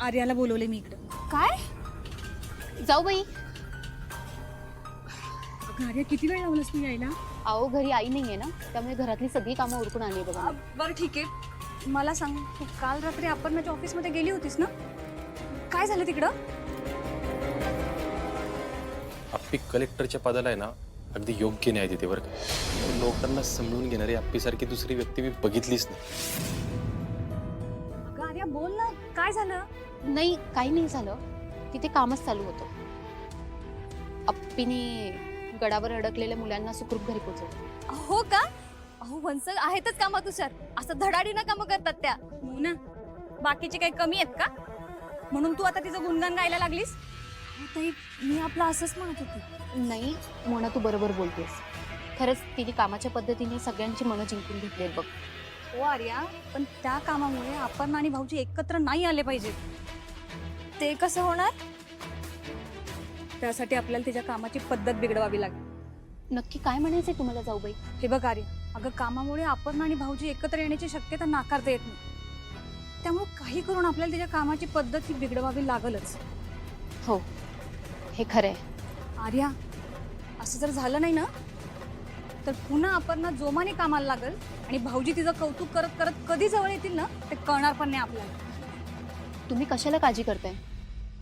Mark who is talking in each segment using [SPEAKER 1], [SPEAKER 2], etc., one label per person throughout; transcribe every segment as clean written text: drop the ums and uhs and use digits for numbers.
[SPEAKER 1] आर्याला बोलवले मी इकडं.
[SPEAKER 2] काय? जाऊ बाई.
[SPEAKER 1] अगं आर्या, किती वेळ लावलास तू यायला?
[SPEAKER 2] अहो घरी आई नाहीये ना, त्यामुळे घरातली सगळी कामं उरकून आणली बघा.
[SPEAKER 1] बरं ठीक आहे, मला सांग, तू काल रात्री अपर्णाच्या ऑफिसमध्ये गेली होतीस ना? काय झालं तिकडं?
[SPEAKER 3] अप्पी कलेक्टरच्या पदाला आहे ना अगदी योग्य न्याय देते बरं का. लोकांना समजून घेणारी अप्पीसारखी दुसरी व्यक्ती मी बघितलीच नाही.
[SPEAKER 1] अगं आर्या, बोल ना, काय झालं?
[SPEAKER 2] नाही, काही नाही झालं. तिथे कामच चालू होतं. अप्पीने गडावर अडकलेल्या मुलांना सुखरूप घरी पोहोचवलं.
[SPEAKER 4] हो का? अहो वंस आहेतच कामात हुशार, असं धडाडीनं कामं करतात त्या.
[SPEAKER 1] हो ना, बाकीचे काही कमी आहेत का? म्हणून तू आता तिचं गुणगान गायला लागलीस?
[SPEAKER 4] ताई, मी आपलं असंच म्हणत होते.
[SPEAKER 2] नाही मोना, तू बरोबर बोलतेस. खरंच तिने कामाच्या पद्धतीने सगळ्यांची मनं जिंकून घेतली बघ.
[SPEAKER 1] हो आर्या, पण त्या कामामुळे अपर्णा आणि भाऊजी एकत्र नाही आले पाहिजेत.
[SPEAKER 4] ते कसं होणार?
[SPEAKER 1] त्यासाठी आपल्याला तिच्या कामाची पद्धत बिघडवावी लागेल.
[SPEAKER 2] नक्की काय म्हणायचंय तुम्हाला जाऊबाई?
[SPEAKER 1] हे बघ आर्या, अगं कामामुळे अपर्णा आणि भाऊजी एकत्र येण्याची शक्यता नाकारता येत नाही. त्यामुळे काही करून आपल्याला तिच्या कामाची पद्धत ही बिघडवावी लागलच.
[SPEAKER 2] हो, हे खरंय.
[SPEAKER 1] आर्या, असं जर झालं नाही ना, तर पुन्हा अपर्णा जोमाने कामाला लागल आणि भाऊजी तिचं कौतुक करत करत कधी जवळ येतील ना, ते कळणार पण नाही आपल्याला.
[SPEAKER 2] तुम्ही कशाला काळजी करताय?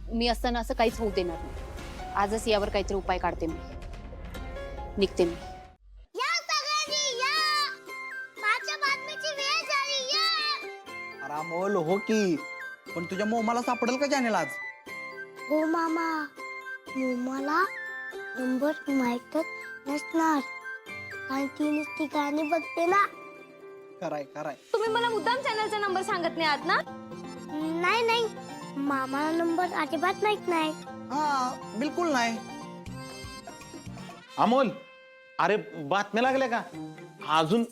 [SPEAKER 2] मी असताना असं काहीच होऊ देणार नाही. आजच यावर काहीतरी उपाय काढते मी. निघते मी.
[SPEAKER 5] या सगळ्यांनी या, माझ्या बातमीची वेळ झाली या.
[SPEAKER 6] अरे अमोल, हो की, पण तुझ्या मोमाला सापडेल का चॅनेल आज?
[SPEAKER 5] हो मामा, मोमाला नंबर माहीतच नसणार, कारण ती नुसती गाणी बघते ना.
[SPEAKER 6] कराय कराय.
[SPEAKER 4] तुम्ही मला मुद्दाम चॅनलचा नंबर सांगत नाही आहात ना?
[SPEAKER 5] नाही नाही, मामाला नंबर अजिबात माहित नाही.
[SPEAKER 6] हा, बिलकुल नाही.
[SPEAKER 7] अमोल, अरे बातम्या लागल्या का अजून?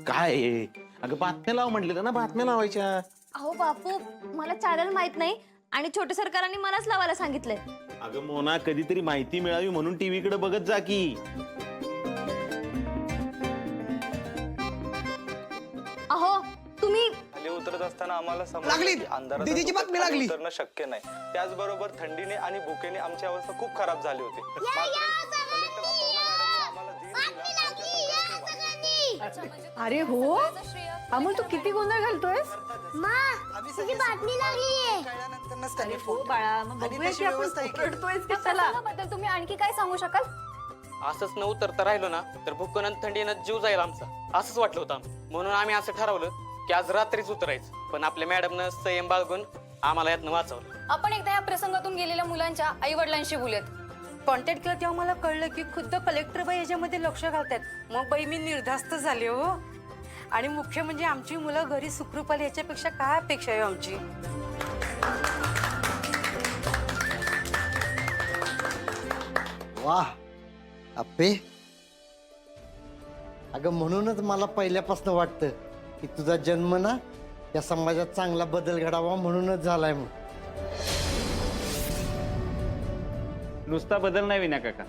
[SPEAKER 7] काय आहे? अगं बातम्या लाव म्हटले ना, बातम्या लावायच्या.
[SPEAKER 4] अहो बापू, मला चॅनल माहित नाही आणि छोटे सरकारांनी मलाच लावायला सांगितलंय.
[SPEAKER 7] अगं मोना, कधीतरी माहिती मिळावी म्हणून टीव्ही कडे बघत जा की.
[SPEAKER 4] अहो तुम्ही
[SPEAKER 8] खाली उतरत असताना आम्हाला
[SPEAKER 6] लागली.
[SPEAKER 8] समजलं की अंधारात
[SPEAKER 6] दीदीची बातमी लागली.
[SPEAKER 8] उतरणं शक्य नाही. त्याचबरोबर थंडीने आणि भुकेने आमची अवस्था खूप खराब झाली होती. मात्र कलेक्टर अपर्णा मॅडमने आम्हाला धीर दिला आणि त्या सगळ्याची
[SPEAKER 1] अरे हो, अमोल तू किती गोंधळ घालतोयस?
[SPEAKER 5] मा, तुझी बातमी लागलीये.
[SPEAKER 1] बाळा, मग बघूया की आपण रडतोयस कशाला?
[SPEAKER 4] बद्दल तुम्ही आणखी काय सांगू शकाल?
[SPEAKER 9] असंच न उतरता राहिलो ना तर भुकन थंडीनं जीव जाईल आमचा, असंच वाटलं होतं आम्हाला. म्हणून आम्ही असं ठरवलं की आज रात्रीच उतरायचं. पण आपल्या मॅडमनं संयम बाळगून आम्हाला यातनं वाचवलं.
[SPEAKER 4] आपण एकदा या प्रसंगातून गेलेल्या मुलांच्या आई वडिलांशी बोलूयात.
[SPEAKER 10] कॉन्टॅक्ट केलं तेव्हा मला कळलं की खुद्द कलेक्टर बाई याच्यामध्ये लक्ष घालतात. मग बाई मी निर्धास्त झाले हो. आणि मुख्य म्हणजे आमची मुलं घरी सुखरूप आली, याच्यापेक्षा काय अपेक्षा आहे आमची?
[SPEAKER 11] वाह अप्पे, अगं म्हणूनच मला पहिल्यापासून वाटतं की तुझा जन्म ना या समाजात चांगला बदल घडावा म्हणूनच झालाय. मग
[SPEAKER 7] नुसता बदल नाही विना काका,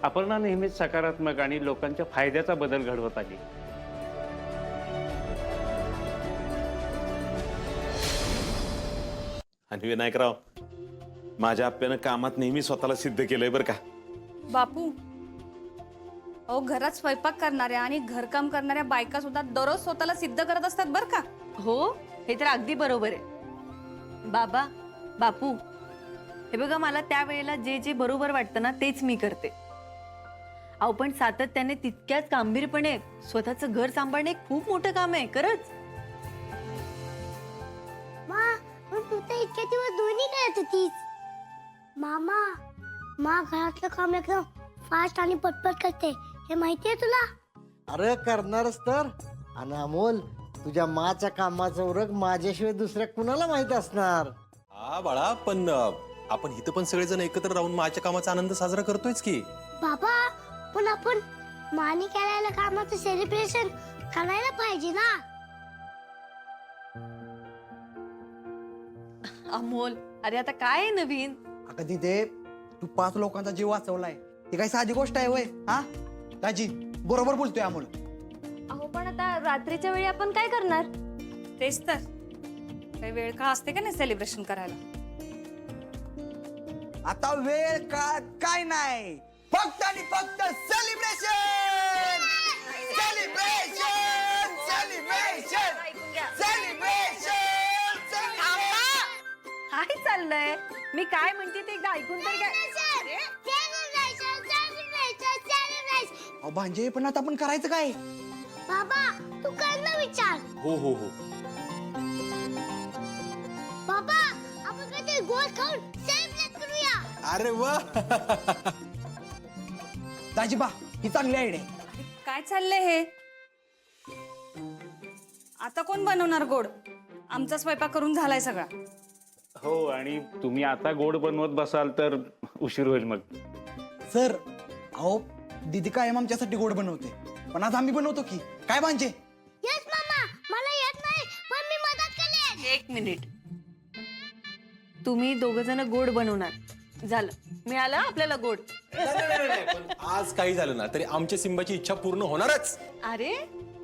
[SPEAKER 7] अपर्णा नेहमीच सकारात्मक आणि लोकांच्या फायद्याचा बदल घडवत आली. आणि विनायकराव, माझ्या आप्यानं कामात नेहमी स्वतःला सिद्ध केलंय बरं का.
[SPEAKER 1] बापू, अहो घरात स्वयंपाक करणाऱ्या आणि घरकाम करणाऱ्या बायका सुद्धा दररोज स्वतःला सिद्ध करत असतात बरं का.
[SPEAKER 10] हो, हे तर अगदी बरोबर आहे. बाबा, बापू, हे बघा, मला त्यावेळेला जे जे बरोबर वाटतं ना तेच मी करते. अहो पण सातत्याने तितक्याच गंभीरपणे स्वतःचं घर सांभाळणे एक खूप मोठं काम आहे खरंच.
[SPEAKER 5] मा, पण तू तर इतके दिवस दोन्ही करत होतीस. मामा, मा घरातलं काम एकदम फास्ट आणि पटपट करते, हे माहितीये तुला?
[SPEAKER 11] अरे करणारच तर. आणि अमोल, तुझ्या माच्या कामाचा उरक माझ्याशिवाय दुसऱ्या कुणाला माहित असणार?
[SPEAKER 3] हा बाळा, पण आपण इथं पण सगळेजण एकत्र राहून माझ्या कामाचा आनंद साजरा करतोयच की.
[SPEAKER 5] बाबा, पण आपण मानी केलेल्या कामाचं सेलिब्रेशन करायला पाहिजे ना.
[SPEAKER 10] अमोल, अरे आता काय आहे नवीन?
[SPEAKER 6] अगं तिथे तू 5 लोकांचा जीव वाचवलाय, ती काही साधी गोष्ट आहे होय? हा दाजी, बरोबर बोलतोय अमोल.
[SPEAKER 4] अहो पण आता रात्रीच्या वेळी आपण काय करणार?
[SPEAKER 1] तेच तर, काही वेळ का असते का नाही सेलिब्रेशन करायला?
[SPEAKER 6] आता वेळ का काय नाही, फक्त आणि फक्त सेलिब्रेशन सेलिब्रेशन सेलिब्रेशन सेलिब्रेशन.
[SPEAKER 10] काय चाललंय? मी काय म्हणते ते एकदा ऐकून तर घ्या.
[SPEAKER 6] अहो भांजे, पण आता आपण करायचं काय?
[SPEAKER 5] बाबा तू कर ना विचार.
[SPEAKER 3] हो हो हो.
[SPEAKER 5] बाबा आपण काहीतरी गोड खाऊन सेलिब्रेट करूया.
[SPEAKER 3] अरे वा.
[SPEAKER 6] दाजीबा, ही चांगली आयडिया.
[SPEAKER 1] अरे काय चाललंय हे? आता कोण बनवणार गोड? आमचा स्वयंपाक करून झालाय सगळा.
[SPEAKER 7] हो, आणि तुम्ही आता गोड बनवत बसाल तर उशीर होईल मग.
[SPEAKER 6] सर, अहो दीदी कायम आमच्यासाठी गोड बनवते, पण आज आम्ही बनवतो की काय भांजे?
[SPEAKER 5] यस मामा, मला येत नाही पण मी मदत करेन.
[SPEAKER 10] एक मिनिट. तुम्ही दोघ जण गोड बनवणार. झालं, मिळालं आपल्याला गोड.
[SPEAKER 3] पण आज काही झालं ना तरी आमच्या सिंबाची इच्छा पूर्ण होणारच.
[SPEAKER 10] अरे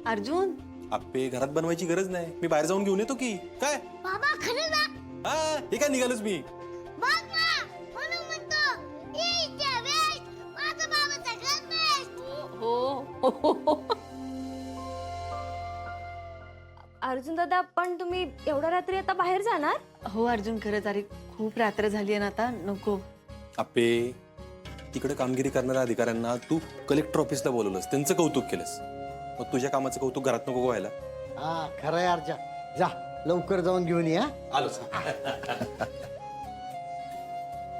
[SPEAKER 10] अर्जुन,
[SPEAKER 3] आप्पे घरात बनवायची गरज नाही, मी बाहेर जाऊन घेऊन येतो की काय.
[SPEAKER 5] बाबा खरं ना?
[SPEAKER 3] हा, हे काय निघालोच मी.
[SPEAKER 5] बघ ना, म्हणून म्हणतो इथे वेस्ट, माझा बाबाचा घर बेस्ट.
[SPEAKER 10] हो.
[SPEAKER 4] अर्जुन दादा, पण तुम्ही एवढ्या रात्री आता बाहेर जाणार?
[SPEAKER 10] हो अर्जुन, खरंच अरे खूप रात्र झाली आहे ना, आता नको.
[SPEAKER 3] आप्पे, तिकडे कामगिरी करणाऱ्या अधिकाऱ्यांना तू कलेक्टर ऑफिसला बोलवलंस, त्यांचं कौतुक केलंस, मग तुझ्या कामाचं कौतुक घरात नको व्हायला.
[SPEAKER 11] हा खरंय अर्जा, जा लवकर जाऊन घेऊन या.
[SPEAKER 3] आलोच.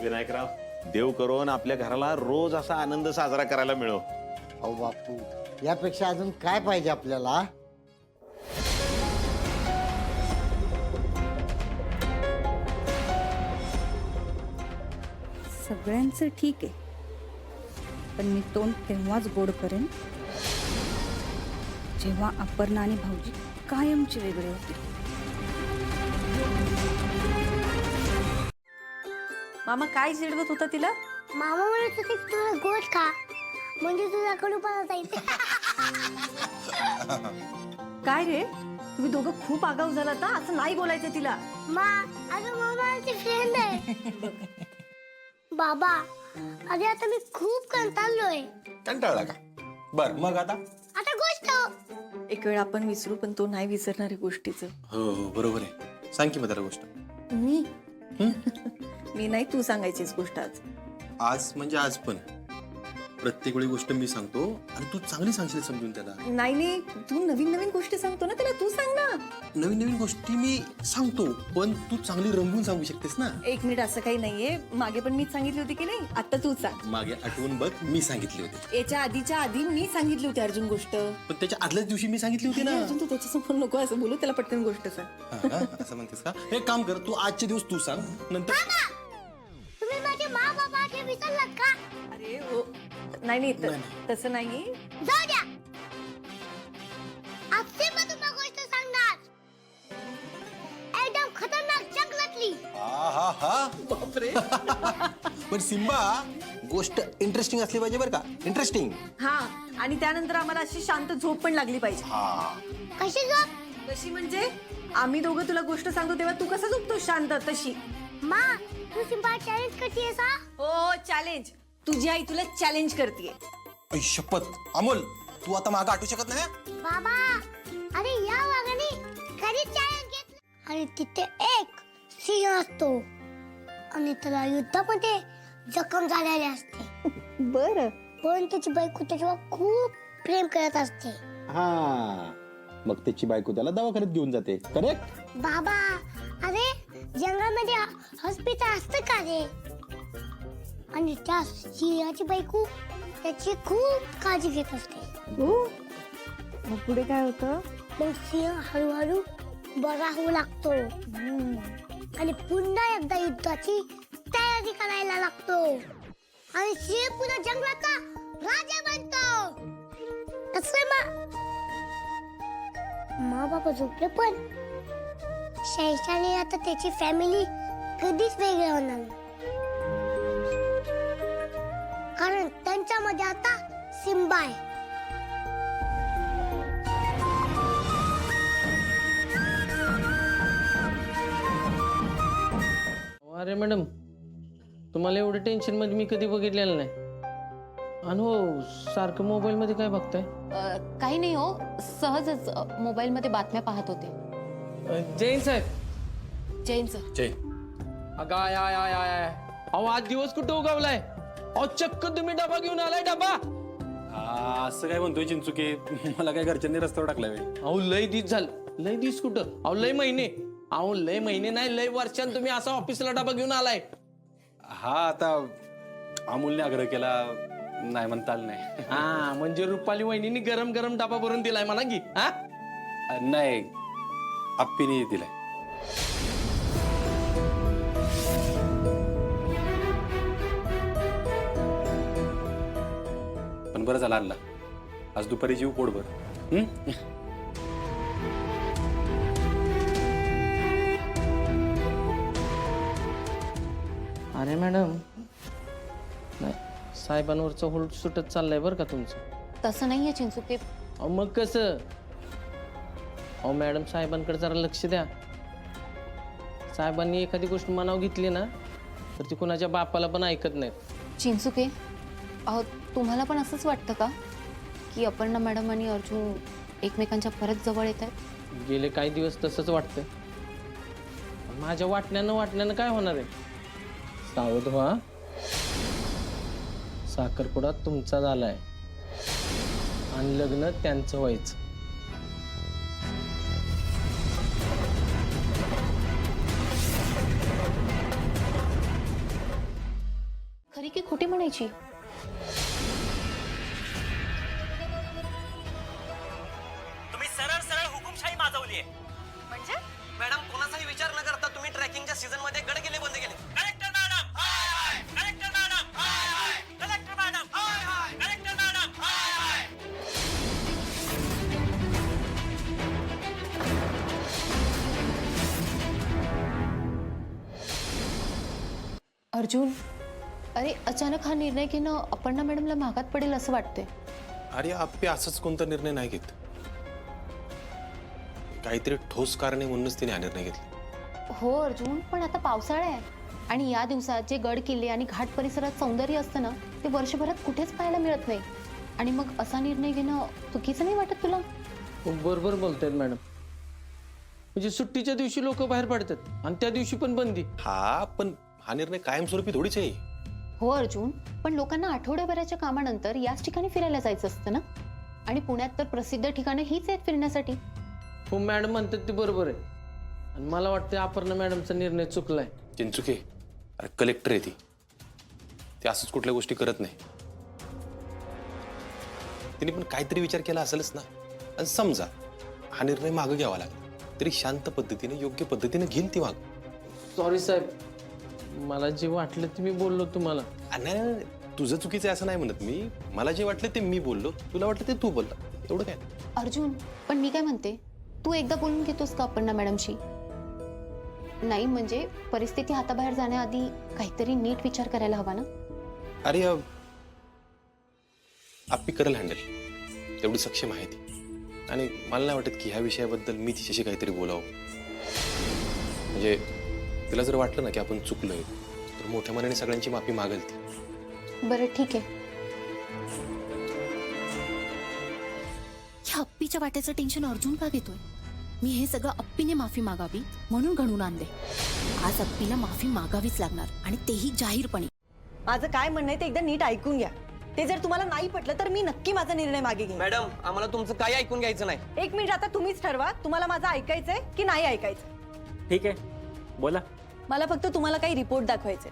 [SPEAKER 12] विनायकराव, देव करून आपल्या घराला रोज असा आनंद साजरा करायला मिळो.
[SPEAKER 11] अहो बापू, यापेक्षा अजून काय पाहिजे आपल्याला?
[SPEAKER 1] सगळ्यांचं ठीक आहे, पण मी तोंड तेव्हाच गोड करेन जेव्हा अपर्णा आणि भाऊजी कायमचे वेगळे होते.
[SPEAKER 10] मामा काय चिडवत होता तिला?
[SPEAKER 5] मामा म्हणत होते तुला गोड खा म्हणजे तुझा कडूपणा जाईल.
[SPEAKER 10] काय रे, तुम्ही दोघं खूप आगाऊ झाला आता. असं नाही बोलायचं तिला.
[SPEAKER 5] अगं मामा आमची फ्रेंड आहे. बाबा, अरे आता मी खूप कंटाळलोय.
[SPEAKER 3] कंटाळला का? बर, मग आता
[SPEAKER 5] आता गोष्ट
[SPEAKER 10] एक वेळ आपण विसरू, पण तो नाही विसरणार आहे गोष्टीचं.
[SPEAKER 3] हो हो बरोबर आहे. सांग की मग त्याला गोष्ट.
[SPEAKER 10] मी मी नाही, तू सांगायचीच गोष्ट आज.
[SPEAKER 3] आज म्हणजे आज पण प्रत्येक वेळी गोष्ट मी सांगतो आणि तू चांगली सांगशील समजून त्याला.
[SPEAKER 10] नाही नाही, तू नवीन नवीन गोष्टी सांगतो ना त्याला, तू सांग ना.
[SPEAKER 3] नवीन नवीन गोष्टी मी सांगतो, पण तू चांगली रंगून सांगू शकतेस ना.
[SPEAKER 10] एक मिनिट, असं काही नाहीये. मागे पण मीच सांगितली होती की नाही? आता तू सांग.
[SPEAKER 3] मागे आठवून बघ, मी सांगितली होती.
[SPEAKER 10] याच्या आधीच्या आधी मी सांगितली होती अर्जुन गोष्ट.
[SPEAKER 3] पण त्याच्या आदल्याच दिवशी मी सांगितली होती ना.
[SPEAKER 10] अर्जुन, तू त्याच्यासमोर नको असं बोलू. त्याला पटकन गोष्ट सांग.
[SPEAKER 3] हा का? असं म्हणतेस का? एक काम कर, तू आजचे दिवस तू सांग, नंतर
[SPEAKER 5] तुम्ही माझे मा बाबाचे विसरलात का?
[SPEAKER 10] अरे हो, नाही नाही, तसं नाही.
[SPEAKER 5] जाऊ द्या. आपसे मग तुम्हाला गोष्ट सांगणार. एकदम खतरनाक जंगलातली.
[SPEAKER 3] हा हा.
[SPEAKER 10] बापरे.
[SPEAKER 3] पण सिम्बा, गोष्ट इंटरेस्टिंग असली पाहिजे बरं का. इंटरेस्टिंग.
[SPEAKER 10] हा, आणि त्यानंतर आम्हाला अशी शांत झोप पण लागली पाहिजे.
[SPEAKER 3] हा.
[SPEAKER 5] कशी झोप?
[SPEAKER 10] कशी म्हणजे आम्ही दोघं तुला गोष्ट सांगतो तेव्हा तू कसं झोपतो शांत, तशी.
[SPEAKER 5] मा, तू सिम्बा चॅलेंज करतेस हा?
[SPEAKER 10] हो, चॅलेंज. तुझी आई तुला चॅलेंज करते.
[SPEAKER 3] ऐ शपथ, अमोल तू आता मागं आठवू शकत नाही.
[SPEAKER 5] बाबा, अरे या वाघाने कधीच चॅलेंज घेतलं. आणि तिथे एक सिंह असतो आणि त्याला युद्धामध्ये जखम झालेली असते.
[SPEAKER 10] बर.
[SPEAKER 5] पण त्याची बायको त्याच्यावर खूप प्रेम करत असते.
[SPEAKER 3] हा, मग त्याची बायको त्याला दवाखान्यात घेऊन जाते. करेक्ट.
[SPEAKER 5] बाबा, अरे जंगलामध्ये हॉस्पिटल असतं का रे? आणि त्या सिंहाची बायको त्याची खूप काळजी घेत असते.
[SPEAKER 10] मग पुढे काय होतं?
[SPEAKER 5] मग सिंह हळूहळू बरा होऊ लागतो आणि पुन्हा एकदा युद्धाची तयारी करायला लागतो आणि सिंह पुन्हा जंगलाचा राजा बनतो. मा बाबा झोपले, पण शैशाने आता त्याची फॅमिली कधीच वेगळी होणार नाही, कारण त्यांच्यामध्ये आता सिम्बा आहे.
[SPEAKER 13] मॅडम, तुम्हाला एवढं टेन्शन मध्ये मी कधी बघितलेलं नाही. आणि हो, सारखं मोबाईल मध्ये काय बघताय?
[SPEAKER 2] काही नाही हो, सहजच मोबाईल मध्ये बातम्या पाहत होते.
[SPEAKER 13] जैन साहेब.
[SPEAKER 2] जैन सर.
[SPEAKER 3] जय.
[SPEAKER 13] अगं I I I I I. अहो आज दिवस कुठं उगवलाय? अहो चक्क तुम्ही डबा घेऊन आलाय, डबा.
[SPEAKER 3] असं काय म्हणतोय चिंचुके? मला काय घरच्यांनी रस्त्यावर टाकलाय व्हय?
[SPEAKER 13] अहो लय दिस झालं. लय दिस कुठं? अहो लय महिने. अहो लय महिने नाही, लय वर्षांत तुम्ही असा ऑफिसला डबा घेऊन आलाय.
[SPEAKER 3] हा, आता अमोलने आग्रह केला, नाही म्हणता आलं नाही.
[SPEAKER 13] हा, म्हणजे रुपाली वहिनीने गरम गरम डबा भरून दिलाय म्हणा की. हा,
[SPEAKER 3] नाही, आप्पीने दिलाय. पण बरं झालं आणला. आज दुपारी जीव पोटभर.
[SPEAKER 13] अरे मॅडम, नाही, साहेबांवरचं होल्ड सुटत चाललंय बरं का तुमचं.
[SPEAKER 2] तसं नाहीये चिंचुके.
[SPEAKER 13] अहो मग कसं? अहो मॅडम, साहेबांकडे जरा लक्ष द्या. साहेबांनी एखादी गोष्ट मनावर घेतली ना, तर ती कुणाच्या बापाला पण ऐकत नाहीत.
[SPEAKER 2] चिंचुके, अहो तुम्हाला पण असंच वाटतं का की अपर्णा मॅडम आणि अर्जुन एकमेकांच्या परत जवळ येत आहेत?
[SPEAKER 13] गेले काही दिवस तसंच वाटतंय. माझ्या वाटण्यानं काय होणार आहे? सावध व्हा. साखरपुडा तुमचा झालाय आणि लग्न त्यांचं व्हायचं.
[SPEAKER 2] खरी की खोटी म्हणायची?
[SPEAKER 9] तुम्ही सरळ सरळ हुकुमशाही माजवली आहे.
[SPEAKER 10] म्हणजे
[SPEAKER 9] मॅडम, कोणाचाही विचार न करता तुम्ही ट्रॅकिंगच्या सीझन मध्ये गड केले बंद केले. कलेक्टर मॅडम, हाय हाय. कलेक्टर मॅडम, हाय हाय. कलेक्टर मॅडम, हाय हाय. कलेक्टर मॅडम, हाय हाय.
[SPEAKER 2] अर्जुन, अरे अचानक हा निर्णय घेणं अपर्णा मॅडमला महागात पडेल असं वाटतंय.
[SPEAKER 3] अरे आप्पे असंच कोणता निर्णय नाही घेत. काहीतरी ठोस कारणे म्हणूनच तिने हा निर्णय घेतला.
[SPEAKER 2] हो अर्जुन, पण आता पावसाळा आहे आणि या दिवसात जे गड किल्ले आणि घाट परिसरात सौंदर्य असतं ना, ते वर्षभरात कुठेच पाहायला मिळत नाही. आणि मग असा निर्णय घेणं चुकीचं नाही वाटत तुला?
[SPEAKER 13] बरोबर बोलतायत मॅडम. म्हणजे सुट्टीच्या दिवशी लोक बाहेर पडतात आणि त्या दिवशी पण बंदी.
[SPEAKER 3] हा, पण हा निर्णय कायमस्वरूपी थोडीच आहे.
[SPEAKER 2] हो अर्जुन, पण लोकांना आठवड्याभराच्या कामानंतर याच ठिकाणी फिरायला जायचं असतं ना. आणि पुण्यात तर प्रसिद्ध ठिकाणं हीच आहेत फिरण्यासाठी.
[SPEAKER 13] हो मॅडम म्हणतात ते बरोबर आहे. आणि मला वाटतं अपर्णा मॅडमचा निर्णय चुकलाय.
[SPEAKER 3] चिंचुके, अरे कलेक्टर आहे ती असंच कुठल्या गोष्टी करत नाही. तिने पण काहीतरी विचार केला असेलच ना. आणि समजा हा निर्णय मागं घ्यावा लागला तरी शांत पद्धतीने, योग्य पद्धतीने घेईल ती माग.
[SPEAKER 13] सॉरी साहेब, मला जे वाटलं ते मी बोललो तुम्हाला.
[SPEAKER 3] नाही, तुझं चुकीचं आहे असं नाही म्हणत मी. मला जे वाटलं ते मी बोललो, तुला वाटलं ते तू बोलला, एवढं काय.
[SPEAKER 2] अर्जुन, पण मी काय म्हणते, तू एकदा बोलून घेतोस का अपर्णा मॅडमशी? नाही म्हणजे परिस्थिती हाताबाहेर जाण्याआधी काहीतरी नीट विचार करायला हवा ना.
[SPEAKER 3] अरे आप्पी करेल हँडल, तेवढी सक्षम आहे ती. आणि मला नाही वाटत की ह्या विषयाबद्दल मी तिच्याशी काहीतरी बोलावं. म्हणजे तिला जर वाटलं ना की आपण चुकलोय तर मोठ्या मनाने सगळ्यांची माफी मागेल ती.
[SPEAKER 2] बरं ठीक आहे.
[SPEAKER 14] ह्या अप्पीच्या वाट्याचं टेन्शन अर्जुन का घेतोय? मी हे सगळं अप्पीने माफी मागावी म्हणून घडवून आणले. आज अप्पीला माफी मागावीच लागणार आणि तेही जाहीरपणे.
[SPEAKER 10] माझं काय म्हणणं आहे ते एकदा नीट ऐकून घ्या. ते जर तुम्हाला नाही पटलं तर मी नक्की माझा निर्णय मागे घेईन.
[SPEAKER 9] मॅडम, आम्हाला तुमचं काही ऐकून घ्यायचं नाही.
[SPEAKER 10] एक मिनिट, आता तुम्हीच ठरवा तुम्हाला माझं ऐकायचंय की नाही ऐकायचं.
[SPEAKER 7] ठीक आहे, बोला.
[SPEAKER 10] मला फक्त तुम्हाला काही रिपोर्ट दाखवायचे.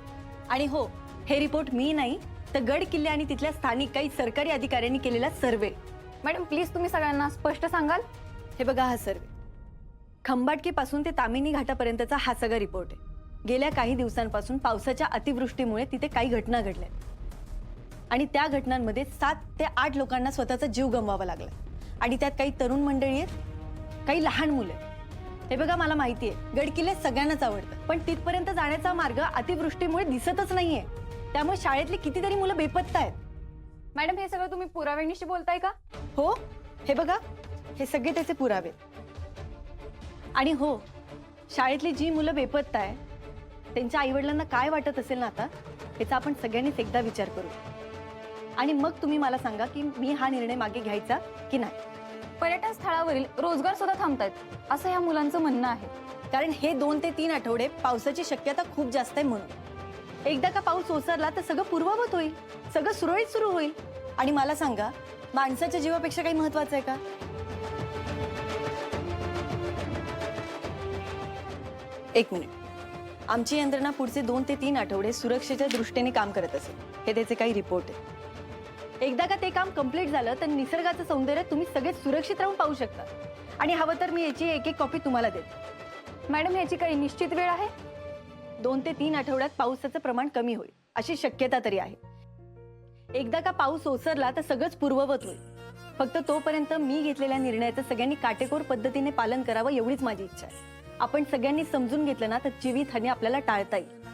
[SPEAKER 10] आणि हो, हे रिपोर्ट मी नाही तर गड किल्ले आणि तिथल्या स्थानिक काही सरकारी अधिकाऱ्यांनी केलेला सर्वे.
[SPEAKER 1] मॅडम प्लीज तुम्ही सगळ्यांना स्पष्ट सांगाल?
[SPEAKER 10] हे बघा, हा सर्वे खंबाटकी पासून ते तामिनी घाटापर्यंतचा हा सगळा रिपोर्ट आहे. गेल्या काही दिवसांपासून पावसाच्या अतिवृष्टीमुळे तिथे काही घटना घडल्या आणि त्या घटनांमध्ये 7 ते 8 लोकांना स्वतःचा जीव गमवावा लागला. आणि त्यात काही तरुण मंडळी आहेत, काही लहान मुलं आहेत. हे बघा, मला माहिती आहे गड किल्ले सगळ्यांनाच आवडतात, पण तिथपर्यंत जाण्याचा मार्ग अतिवृष्टीमुळे दिसतच नाहीये. त्यामुळे शाळेतली कितीतरी मुलं बेपत्ता आहेत.
[SPEAKER 1] मॅडम हे सगळं तुम्ही पुराव्यानिशी बोलताय का?
[SPEAKER 10] हो, हे बघा, हे सगळे त्याचे पुरावे. आणि हो, शाळेतली जी मुलं बेपत्ता आहे त्यांच्या आईवडिलांना काय वाटत असेल ना आता, याचा आपण सगळ्यांनीच एकदा विचार करू. आणि मग तुम्ही मला सांगा की मी हा निर्णय मागे घ्यायचा की नाही.
[SPEAKER 1] पर्यटन स्थळावरील रोजगार सुद्धा थांबतायत असं या मुलांचं म्हणणं आहे.
[SPEAKER 10] कारण हे 2 ते 3 आठवडे पावसाची शक्यता खूप जास्त आहे म्हणून. एकदा का पाऊस ओसरला तर सगळं पूर्ववत होईल, सगळं सुरळीत सुरू होईल. आणि मला सांगा, माणसाच्या जीवापेक्षा काही महत्वाचं आहे का? एक मिनिट. आमची यंत्रणा पुढचे 2 ते 3 आठवडे सुरक्षेच्या दृष्टीने काम करत असेल, हे त्याचे काही रिपोर्ट आहे. एकदा का ते काम कंप्लीट झालं तर निसर्गाचं सौंदर्य तुम्ही सगळे सुरक्षित राहून पाहू शकता. आणि हवं तर मी याची एक कॉपी तुम्हाला देते.
[SPEAKER 1] मॅडम, याची काही निश्चित वेळ आहे?
[SPEAKER 10] 2 ते 3 आठवड्यात पावसाचं प्रमाण कमी होईल अशी शक्यता तरी आहे. एकदा का पाऊस ओसरला तर सगळंच पूर्ववत होईल. फक्त तोपर्यंत मी घेतलेल्या निर्णयाचं सगळ्यांनी काटेकोर पद्धतीने पालन करावं एवढीच माझी इच्छा आहे. आपण सगळ्यांनी समजून घेतलं ना तर जीवितहानी आपल्याला टाळता येईल.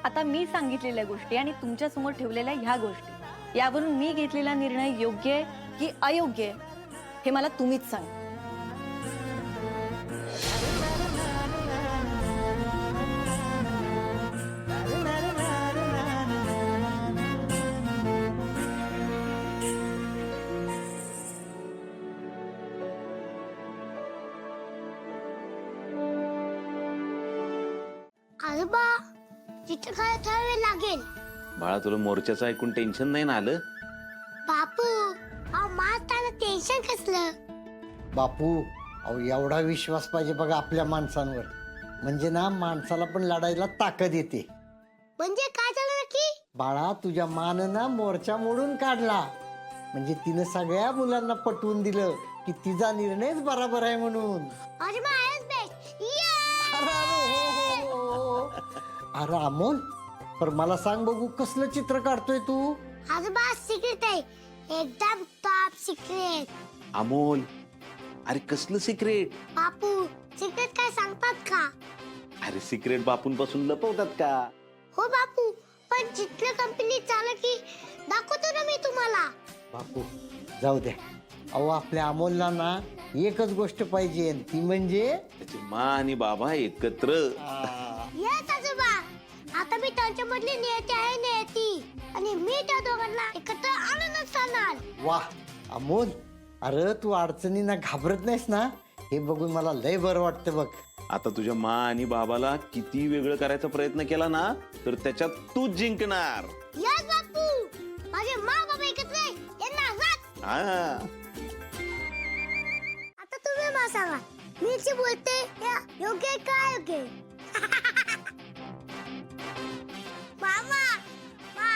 [SPEAKER 10] आता मी सांगितलेल्या गोष्टी आणि तुमच्या समोर ठेवलेल्या ह्या गोष्टी, यावरून मी घेतलेला निर्णय योग्य आहे की अयोग्य आहे हे मला तुम्हीच सांगा.
[SPEAKER 5] आजोबा चित्रकला ठरवावे लागेल.
[SPEAKER 12] बाळा, तुला मोर्चाचं ऐकून टेन्शन नाही ना आलं?
[SPEAKER 5] बापू अहो मारताना टेन्शन कसलं?
[SPEAKER 11] बापू, अहो एवढा विश्वास पाहिजे बघा आपल्या माणसांवर. म्हणजे ना माणसाला पण लढायला ताकद येते.
[SPEAKER 5] म्हणजे काय झालं नक्की?
[SPEAKER 11] बाळा, तुझ्या मानं ना मोर्चा मोडून काढला. म्हणजे तिनं सगळ्या मुलांना पटवून दिलं की तिचा निर्णयच बरोबर आहे म्हणून.
[SPEAKER 5] अरे मग आहेच बेस्ट.
[SPEAKER 11] अरे अमोल, पर मला सांग बघू, कसलं चित्र काढतोय तू?
[SPEAKER 5] आजोबा सिक्रेट आहे, एकदम टॉप सिक्रेट.
[SPEAKER 12] अमोल, अरे कसलं सिक्रेट?
[SPEAKER 5] बापू सिक्रेट काय सांगतात का?
[SPEAKER 12] अरे सिक्रेट बापूंपासून लपवतात का?
[SPEAKER 5] हो बापू, पण चित्र कंपनी चाललं की दाखवतो ना मी तुम्हाला.
[SPEAKER 11] बापू जाऊ द्या. अहो आपल्या अमोलला ना एकच गोष्ट पाहिजे, ती म्हणजे
[SPEAKER 12] त्याची मा आणि बाबा एकत्र.
[SPEAKER 5] येस आजोबा, आता मी त्यांच्या मधली नियती आहे नियती, आणि मी त्या दोघांना एकत्र आणूनच आणणार.
[SPEAKER 11] वा अमोल, अरे तू अडचणींना घाबरत नाहीस ना, हे बघून मला लय बरं वाटतं बघ.
[SPEAKER 12] आता तुझ्या मा आणि बाबाला किती वेगळं करायचा प्रयत्न केला ना तर त्याच्यात तूच जिंकणार.
[SPEAKER 5] येस बापू, माझे मा बाबा एकत्र आहे, यांना रात. आता तुम्ही मला सांगा, मी जे बोलते या योग्य आहे का अयोग्य? मामा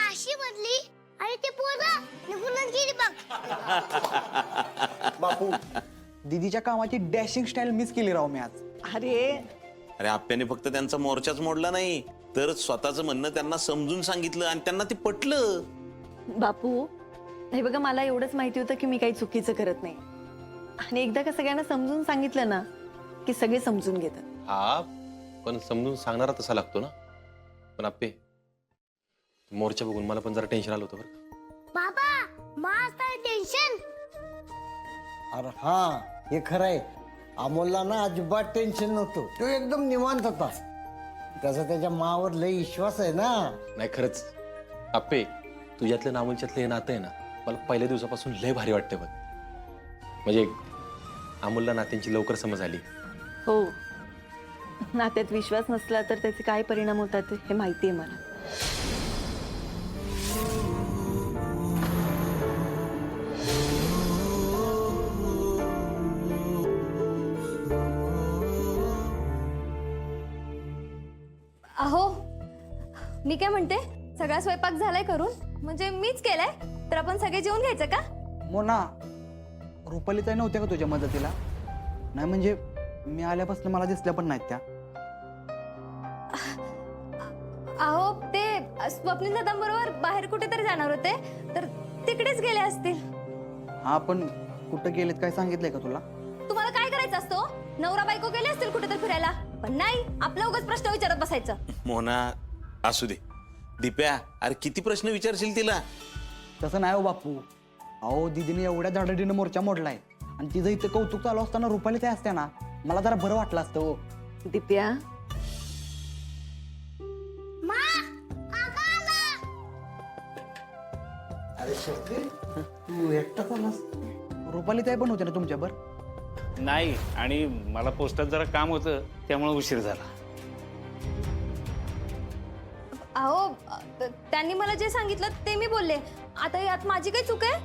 [SPEAKER 5] अशी म्हणली आणि ते पोरं निघूनच गेली बघ.
[SPEAKER 6] बापू, दीदीच्या कामाची डॅशिंग स्टाईल मिस केली राव मी आज.
[SPEAKER 12] अरे आप्याने फक्त त्यांचा मोर्चाच मोडला नाही तर स्वतःचं म्हणणं त्यांना समजून सांगितलं आणि त्यांना ते पटलं.
[SPEAKER 10] बापू, हे बघा, मला एवढंच माहिती होतं की मी काही चुकीचं करत नाही. आणि एकदा का सगळ्यांना समजून सांगितलं ना की सगळे समजून घेतात.
[SPEAKER 3] हा, पण समजून सांगणारा तसा लागतो ना. पण आप्पे, मोर्चा बघून मला पण जरा टेन्शन आलं होतं बरं.
[SPEAKER 5] बाबा माझं टेन्शन.
[SPEAKER 11] अरे हा, हे खरंय. अमोलला ना अजिबात टेन्शन नव्हतं, तो एकदम निवांत होता. त्याचा त्याच्या मावर लय विश्वास आहे ना.
[SPEAKER 3] नाही खरंच आप्पे, तुझ्यातलं नामुंच्यातलं हे नातं आहे ना, मला पहिल्या दिवसापासून लय भारी वाटतं बघ. म्हणजे अमोलला नात्यांची लवकर समज आली.
[SPEAKER 10] हो, नात्यात विश्वास नसला तर त्याचे काय परिणाम होतात हे माहिती आहे मला.
[SPEAKER 4] अहो, मी काय म्हणते, सगळा स्वयंपाक झालाय करून, म्हणजे मीच केलाय, तर आपण सगळे जेवून घ्यायचं का?
[SPEAKER 6] मोना, रुपाली ताई नव्हत्या का तुझ्या मदतीला? नाही म्हणजे मी आल्यापासून मला दिसल्या पण नाहीत त्या.
[SPEAKER 4] अहो, ते स्वप्नील दादांबरोबर बाहेर कुठेतरी जाणार होते, तर तिकडेच गेले असतील.
[SPEAKER 6] हा, पण कुठं गेलेत काय सांगितलंय का तुला?
[SPEAKER 4] तुम्हाला काय करायचं असतो? नवरा बायको गेले असतील कुठेतरी फिरायला, पण नाही, आपल्या उगाच प्रश्न विचारत बसायचं.
[SPEAKER 12] मोना, असू दे. दिप्या, अरे किती प्रश्न विचारशील तिला?
[SPEAKER 6] तसं नाही हो बापू. अहो दीदीने एवढ्या धडाडीनं मोर्चा मोडलाय आणि तिचं इथं कौतुक चालू असताना रुपाली ताई असत्या ना, मला जरा बरं वाटलं असतं.
[SPEAKER 10] दिप्या,
[SPEAKER 6] तू एकटाच आलास रुपाली ताई पण होते ना तुमच्यावर?
[SPEAKER 7] नाही, आणि मला पोस्टात जरा काम होतं त्यामुळे उशीर झाला.
[SPEAKER 4] अहो त्यांनी मला जे सांगितलं ते मी बोलले. आता यात माझी काही चूक आहे?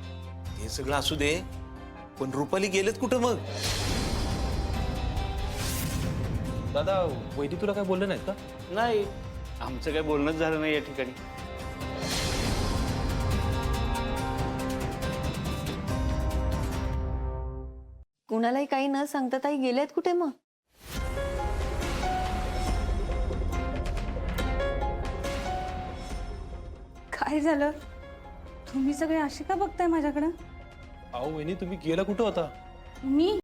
[SPEAKER 12] हे सगळं असू दे, पण रुपाली गेलेत कुठं मग?
[SPEAKER 3] दादा वैदी तुला काय बोललं नाहीत का?
[SPEAKER 7] नाही, आमचं काही बोलणंच झालं नाही या ठिकाणी.
[SPEAKER 10] कुणालाही काही न सांगता ताई गेलेत कुठे मग?
[SPEAKER 1] काय झालं? तुम्ही सगळे असे का बघताय माझ्याकडं?
[SPEAKER 3] अहो वहिनी तुम्ही गेला कुठं होता?
[SPEAKER 1] मी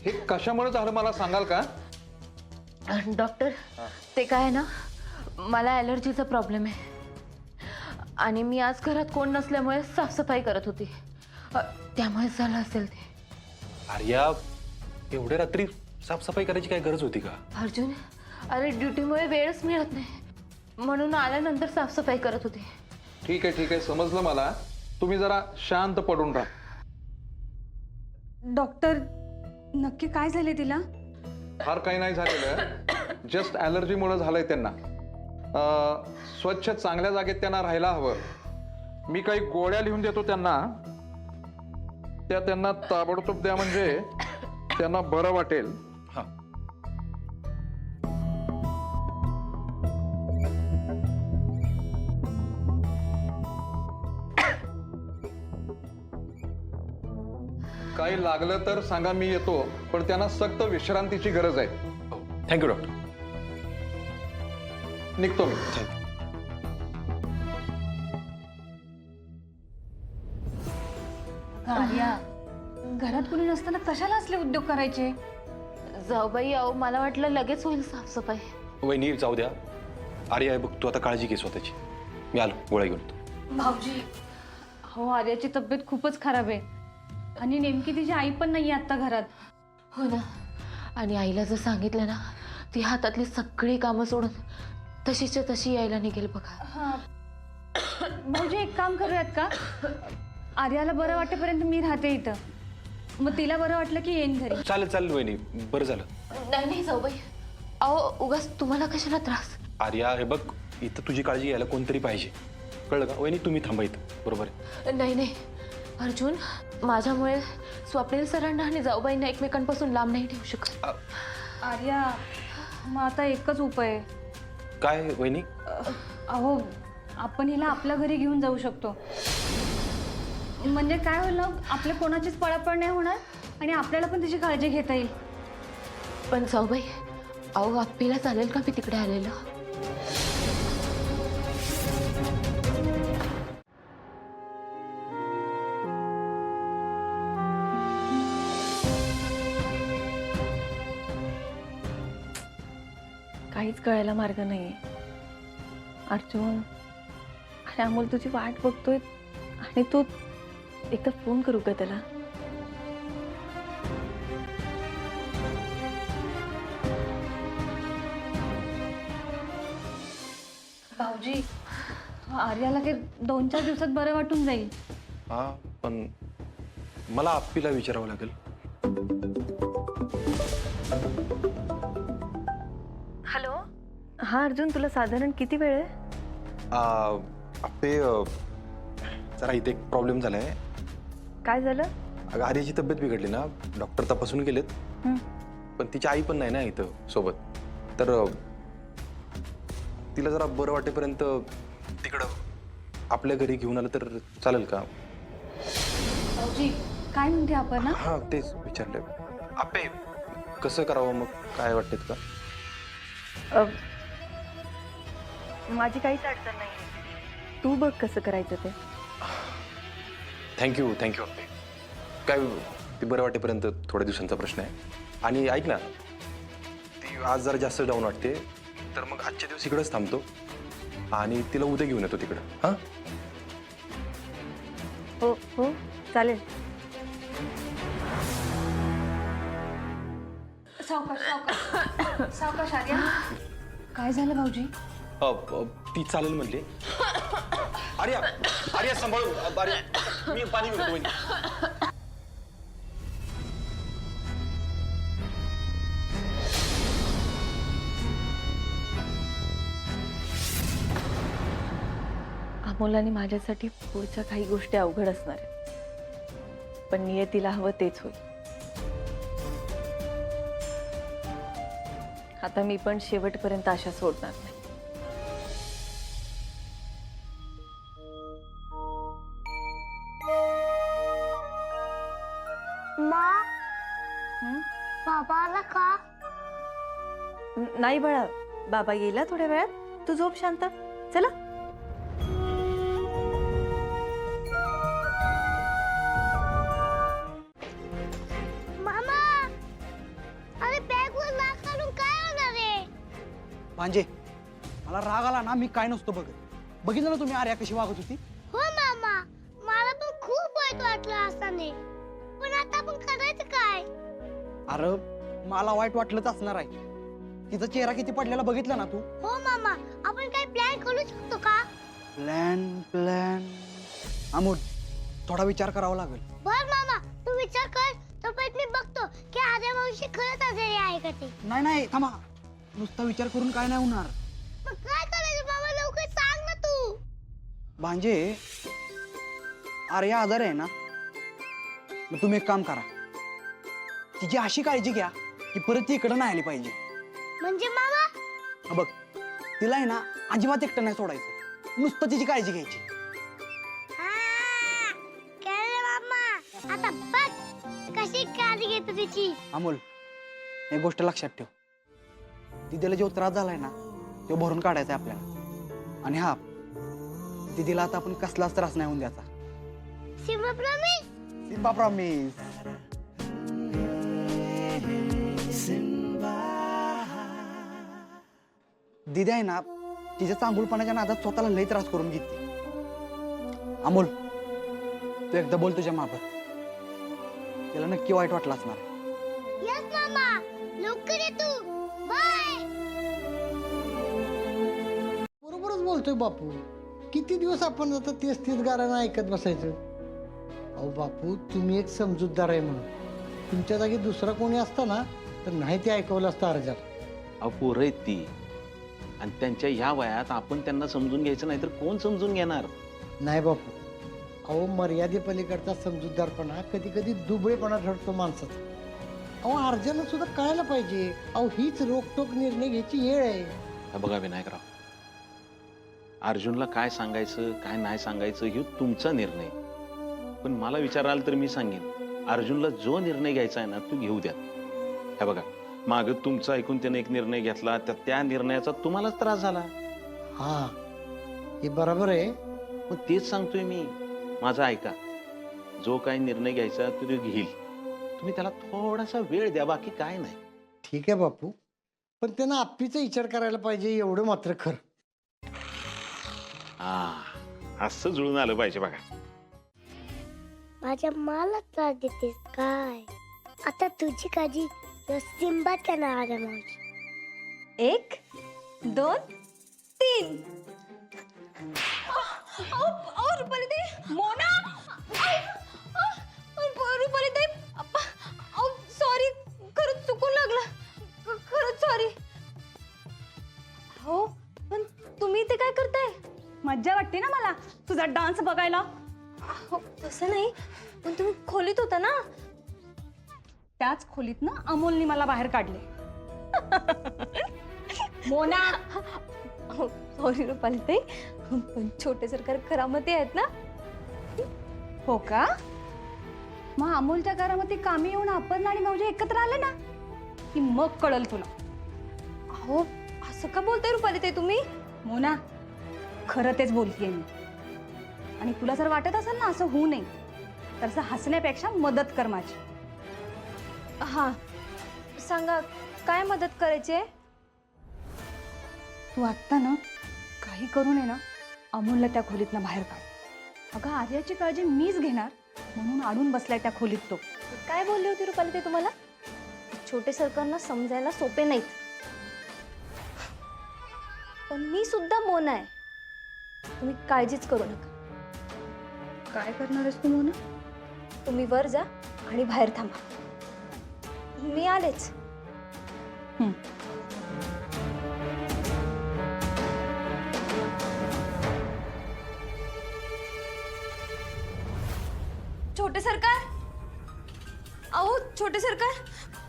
[SPEAKER 15] हे कशामुळे झालं मला सांगाल का?
[SPEAKER 2] डॉक्टर ते काय आहे ना, मला ॲलर्जीचा प्रॉब्लेम आहे आणि मी आज घरात कोण नसल्यामुळे साफसफाई करत होती, त्यामुळेच झालं असेल ते.
[SPEAKER 3] आर्या एवढ्या रात्री साफसफाई करायची काय गरज होती का?
[SPEAKER 2] अर्जुन, अरे ड्युटीमुळे वेळच मिळत नाही, म्हणून आल्यानंतर साफसफाई करत होती.
[SPEAKER 15] ठीक आहे समजलं मला. तुम्ही जरा शांत पडून राहा.
[SPEAKER 1] डॉक्टर नक्की काय झाले तिला?
[SPEAKER 15] फार काही नाही झालेलं, जस्ट ॲलर्जीमुळे झालंय त्यांना. स्वच्छ चांगल्या जागेत त्यांना राहायला हवं. मी काही गोळ्या लिहून देतो त्यांना, त्या त्यांना ताबडतोब द्या, म्हणजे त्यांना बरं वाटेल.
[SPEAKER 3] हा
[SPEAKER 15] काही लागलं तर सांगा, मी येतो, पण त्यांना सक्त विश्रांतीची गरज आहे.
[SPEAKER 3] Thank you doctor.
[SPEAKER 15] निघतो मी.
[SPEAKER 1] आर्या, घरात कुणी नसताना कशाला असले उद्योग करायचे?
[SPEAKER 2] जाऊबाई, अहो मला वाटलं लगेच होईल साफसफाई.
[SPEAKER 3] वहिनी जाऊ द्या. आर्या बघ तू आता काळजी घे स्वतःची. मी आलो गोळ्या घेऊन येतो.
[SPEAKER 1] भाऊजी, हो आर्याची तब्येत खूपच खराब आहे आणि नेमकी तिची आई पण नाहीये आता घरात.
[SPEAKER 2] हो ना, आणि आईला जर सांगितलं ना, ती हातातली सगळी कामं सोडून तशीच्या तशी यायला निघेल बघा.
[SPEAKER 1] हा भाऊजी, एक काम करूयात का? आर्याला बरं वाटेपर्यंत मी राहते इथं, मग तिला बरं वाटलं की येईन घरी.
[SPEAKER 3] चालेल वहिनी, बरं झालं.
[SPEAKER 2] नाही जाऊबाई, अहो उगाच तुम्हाला कशाला त्रास?
[SPEAKER 3] आर्या हे बघ, इथं तुझी काळजी घ्यायला कोणतरी पाहिजे, कळलं का? वहिनी तुम्ही थांबा इथं, बरोबर आहे?
[SPEAKER 2] नाही अर्जुन, माझ्यामुळे स्वप्नील सरांना आणि जाऊबाईंना एकमेकांपासून लांब नाही ठेवू शकत.
[SPEAKER 1] आर्या, मग आता एकच उपाय आहे.
[SPEAKER 3] काय वहिनी?
[SPEAKER 1] अहो आपण हिला आपल्या घरी घेऊन जाऊ शकतो. म्हणजे काय होईल ना, आपल्या कोणाचीच पळापळ नाही होणार आणि आपल्याला पण तिची काळजी घेता येईल.
[SPEAKER 2] पण जाऊबाई, अहो आप्पीला चालेल का मी तिकडे आलेलं?
[SPEAKER 10] काहीच कळायला मार्ग नाहीये. अर्जुन आणि अमोल तुझी वाट बघतोय आणि तू एकदा फोन करू का त्याला?
[SPEAKER 1] भाऊजी, आर्याला काही 2-4 दिवसात बरं वाटून जाईल.
[SPEAKER 3] हा पण मला आप्पीला विचारावं लागेल.
[SPEAKER 10] हॅलो. हा अर्जुन, तुला साधारण किती वेळ आहे?
[SPEAKER 3] आप्पे जरा इथे एक प्रॉब्लेम झालाय.
[SPEAKER 10] काय झालं?
[SPEAKER 3] अगं आर्याची तब्येत बिघडली ना, डॉक्टर तपासून गेलेत, पण तिची आई पण नाही ना इथं सोबत, तर तिला जरा बरं वाटेपर्यंत तिकडं आपल्या घरी घेऊन आलं तर चालेल का?
[SPEAKER 1] भाऊजी काय म्हणते आपण?
[SPEAKER 3] हा तेच विचारलं. आप्पे कसं करावं मग, काय वाटतं का?
[SPEAKER 10] माझी काहीच अडचण नाही, तू बघ कसं करायचं ते.
[SPEAKER 3] थँक्यू आप्पे. काय ती बरं वाटेपर्यंत थोड्या दिवसांचा प्रश्न आहे. आणि ऐक ना, ती आज जरा जास्त डाऊन वाटते, तर मग आजच्या दिवस इकडंच थांबतो आणि तिला उद्या घेऊन येतो तिकडं. हां
[SPEAKER 10] हो चालेल.
[SPEAKER 1] सावकाश आर्या. काय झालं भाऊजी?
[SPEAKER 3] ती चालेल म्हणले. आर्या आर्या सांभाळून आर्या, मी पाणी घेतो वहिनी.
[SPEAKER 2] अमोल आणि माझ्यासाठी पुढच्या काही गोष्टी अवघड असणार आहेत, पण नियतीला हवं तेच होईल. आता मी पण शेवटपर्यंत आशा सोडणार नाही.
[SPEAKER 5] बाबा आला का?
[SPEAKER 10] नाही बाळा, बाबा येला थोड्या वेळात. तू झोप शांत. चला.
[SPEAKER 5] मामा, अरे बॅगवर नाक काढून काय होणार आहे?
[SPEAKER 6] भांजे, मला राग आला ना, मी काय नसतो बघत. बघितलं ना तुम्ही आर्या कशी वागत होती.
[SPEAKER 5] हो मामा, मला पण खूप वाईट वाटलं असताना. पण आता आपण करायचं काय?
[SPEAKER 6] अरे मला वाईट वाटलंच असणार आहे. तिचा चेहरा किती पडलेला बघितला ना तू.
[SPEAKER 5] हो मामा, आपण काही प्लॅन करू शकतो का?
[SPEAKER 6] प्लॅन अमोल, थोडा विचार करावा लागेल.
[SPEAKER 5] बर मामा, तू विचार कर. तोपर्यंत मी बघतो की आर्या मावशी खरंच आजारी आहे का ते.
[SPEAKER 6] नाही थांबा, नुसता विचार करून काय नाही होणार.
[SPEAKER 5] मग काय करायचं मामा, लवकर सांग ना तू.
[SPEAKER 6] भांजे, आर्या आजारी आहे ना, मग तुम्ही एक काम करा, तिची अशी काळजी घ्या की परत ती इकडं नाही आली पाहिजे.
[SPEAKER 5] म्हणजे मामा?
[SPEAKER 6] हा बघ, तिला आहे ना अजिबात एकटं नाही सोडायचं, नुसतं तिची काळजी घ्यायची.
[SPEAKER 5] कळलं मामा. आता बघ कशी काळजी घेतो तिची.
[SPEAKER 6] अमोल, एक गोष्ट लक्षात ठेव, दिदीला जो त्रास झालाय ना तो भरून काढायचा आहे आपल्याला. आणि हा, दिदीला आता आपण कसलाच त्रास नाही होऊन द्यायचा.
[SPEAKER 5] Simba promise.
[SPEAKER 6] Simba promise. दिदी आहे ना, तिच्या चांगुलपणाच्या नादात स्वतःला लई त्रास करून घेते. अमोल, तू एकदा बोल तुझ्या मागं, त्याला नक्की वाईट वाटलं असणार.
[SPEAKER 5] यस मामा, लवकर ये तू. बाय.
[SPEAKER 11] बरोबरच बोलतोय बापू. किती दिवस आपण आता तेच तेच गाणं ऐकत बसायचं. अहो बापू, तुम्ही एक समजूतदार आहे म्हणून. तुमच्या जागी दुसरा कोणी असता ना तर नाही ते ऐकवलं असतं अर्जात.
[SPEAKER 12] अहो पोरं आहेत ती, आणि त्यांच्या ह्या वयात आपण त्यांना समजून घ्यायचं नाही तर कोण समजून घेणार.
[SPEAKER 11] नाही बापू, अहो मर्यादेपलीकडचा समजूतदारपणा कधी कधी दुबळेपणा ठरतो माणसाचा. अहो अर्जानं सुद्धा कळायला पाहिजे. अहो हीच रोकटोक निर्णय घ्यायची वेळ आहे.
[SPEAKER 12] हा बघा विनायकराव, अर्जुनला काय सांगायचं काय नाही सांगायचं हे तुमचा निर्णय. पण मला विचाराल तर मी सांगेन, अर्जुनला जो निर्णय घ्यायचा आहे ना तो घेऊ द्या. हे बघा, माग तुमचा ऐकून त्याने एक निर्णय घेतला, त्या निर्णयाचा तुम्हालाच त्रास झाला.
[SPEAKER 11] हा, हे बरोबर आहे.
[SPEAKER 12] मग तेच सांगतोय मी, माझा ऐका. जो काही निर्णय घ्यायचा तो घेईल, तुम्ही त्याला थोडासा वेळ द्या, बाकी काय नाही.
[SPEAKER 11] ठीक आहे बापू, पण त्यानं आपलीचा विचार करायला पाहिजे एवढं मात्र खरं.
[SPEAKER 12] हा, असं जुळून आलं पाहिजे बघा.
[SPEAKER 5] माझ्या मला त्रास देतेस काय? आता तुझी काळजी सिम्बात करणार आर्या मावशी.
[SPEAKER 4] 1 2 3. रुपाली ताई, मोना. रुपाली ताई, सॉरी, खरंच चुकून लागलं. खरंच सॉरी. हो, पण तुम्ही ते काय करताय?
[SPEAKER 1] मज्जा वाटते ना मला तुझा डान्स बघायला.
[SPEAKER 4] तसं नाही, पण तुम्ही खोलीत होता ना.
[SPEAKER 1] त्याच खोलीत ना अमोलनी मला बाहेर काढले. मोना.
[SPEAKER 4] सॉरी रुपाली ताई, पण छोटे सरकार करामती आहेत ना.
[SPEAKER 1] हो का? मग अमोलच्या करामती कामी येऊन आपण आणि भाऊजी एकत्र आले ना की मग कळल तुला.
[SPEAKER 4] अहो, असं का बोलताय रुपाली ताई तुम्ही?
[SPEAKER 1] मोना, खरं तेच बोलतीये मी. आणि तुला जर वाटत असेल ना असं होऊ नये तर असं हसण्यापेक्षा मदत कर माझी.
[SPEAKER 4] हा, सांगा काय मदत करायची आहे?
[SPEAKER 1] तू आत्ता ना काही करू नये ना, अमोलला त्या खोलीतनं बाहेर काढ. अगं आर्याची काळजी मीच घेणार म्हणून अडून बसलाय त्या खोलीत तो.
[SPEAKER 4] काय बोलली होती रुपाली ताई तुम्हाला? छोटे सरकारना समजायला सोपे नाहीत. पण मी सुद्धा मोना आहे. तुम्ही काळजीच करू नका.
[SPEAKER 1] काय करणार आहेस तू मोना?
[SPEAKER 4] तुम्ही वर जा आणि बाहेर थांबा. मी आलेच. छोटे सरकार, अहो छोटे सरकार,